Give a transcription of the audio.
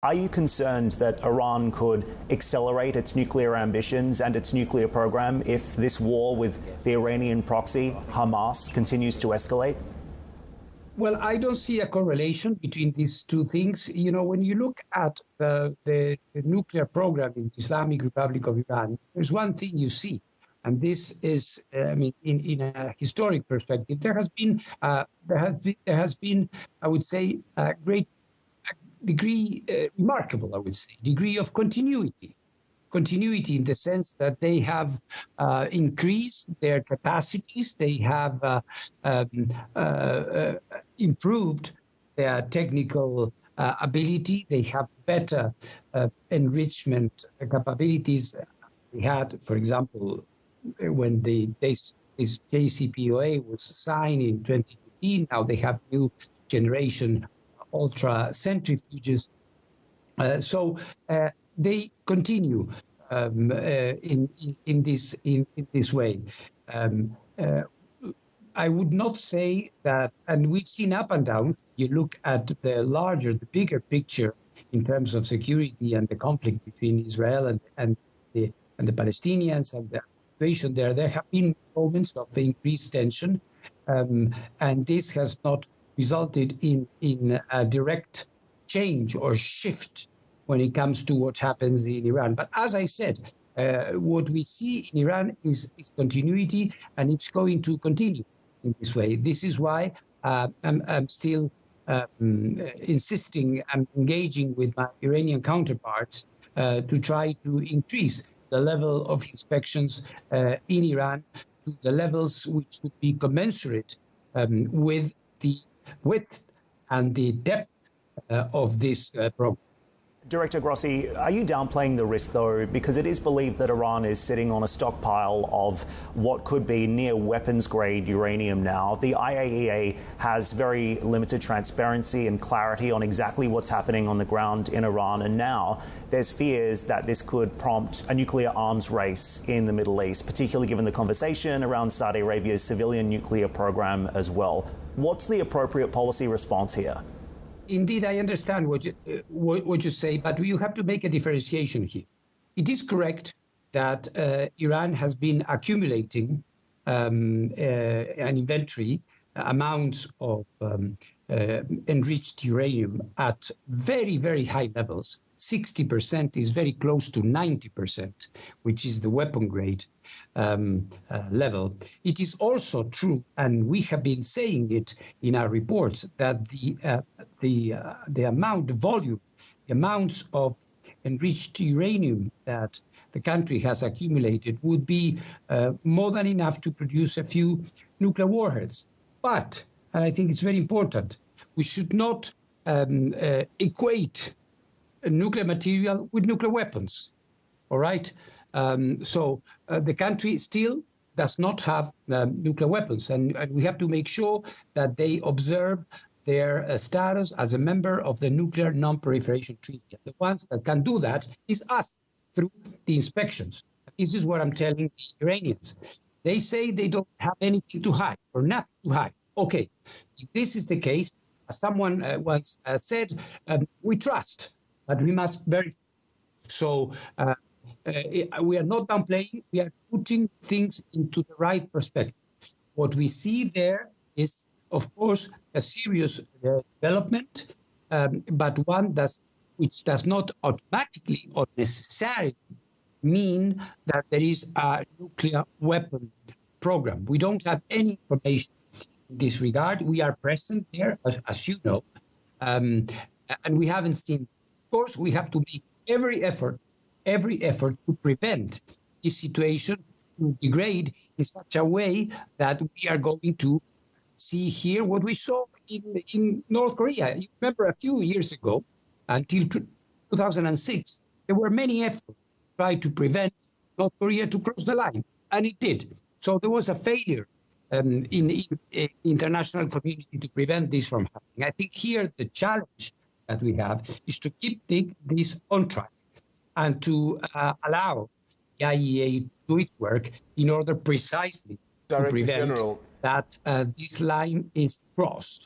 Are you concerned that Iran could accelerate its nuclear ambitions and its nuclear program if this war with the Iranian proxy, Hamas, continues to escalate? Well, I don't see a correlation between these two things. You know, when you look at the nuclear program in the Islamic Republic of Iran, there's one thing you see, and this is, in a historic perspective, there has been, I would say, a great degree, remarkable, I would say, degree of continuity. Continuity in the sense that they have increased their capacities, they have improved their technical ability, they have better enrichment capabilities. We had, for example, when this JCPOA was signed in 2015, now they have new generation ultra centrifuges. So they continue in this way. I would not say that, and we've seen up and downs. You look at the bigger picture in terms of security and the conflict between Israel and the Palestinians and the situation there. There have been moments of increased tension, and this has not resulted in a direct change or shift when it comes to what happens in Iran. But as I said, what we see in Iran is continuity, and it's going to continue in this way. This is why I'm still insisting and engaging with my Iranian counterparts to try to increase the level of inspections in Iran to the levels which would be commensurate with the width and the depth of this program. Director Grossi, are you downplaying the risk, though, because it is believed that Iran is sitting on a stockpile of what could be near weapons-grade uranium now? The IAEA has very limited transparency and clarity on exactly what's happening on the ground in Iran, and now there's fears that this could prompt a nuclear arms race in the Middle East, particularly given the conversation around Saudi Arabia's civilian nuclear program as well. What's the appropriate policy response here? Indeed, I understand what you say, but you have to make a differentiation here. It is correct that Iran has been accumulating an inventory amounts of enriched uranium at very, very high levels. 60% is very close to 90%, which is the weapon grade level. It is also true, and we have been saying it in our reports, that the amount, the volume, the amounts of enriched uranium that the country has accumulated would be more than enough to produce a few nuclear warheads. But, and I think it's very important, we should not equate nuclear material with nuclear weapons. All right? So the country still does not have nuclear weapons, and we have to make sure that they observe their status as a member of the Nuclear Non-Proliferation Treaty. The ones that can do that is us, through the inspections. This is what I'm telling the Iranians. They say they don't have anything to hide or nothing to hide. Okay, if this is the case, as someone once said, we trust, but we must verify. So we are not downplaying, we are putting things into the right perspective. What we see there is, of course, a serious development, but one which does not automatically or necessarily mean that there is a nuclear weapon program. We don't have any information in this regard. We are present there, as you know, and we haven't seen. Of course, we have to make every effort to prevent this situation to degrade in such a way that we are going to see here what we saw in North Korea. You remember a few years ago, until 2006, there were many efforts to try to prevent North Korea to cross the line, and it did. So there was a failure in the international community to prevent this from happening. I think here the challenge that we have is to keep this on track and to allow the IAEA to do its work in order precisely to prevent that this line is crossed.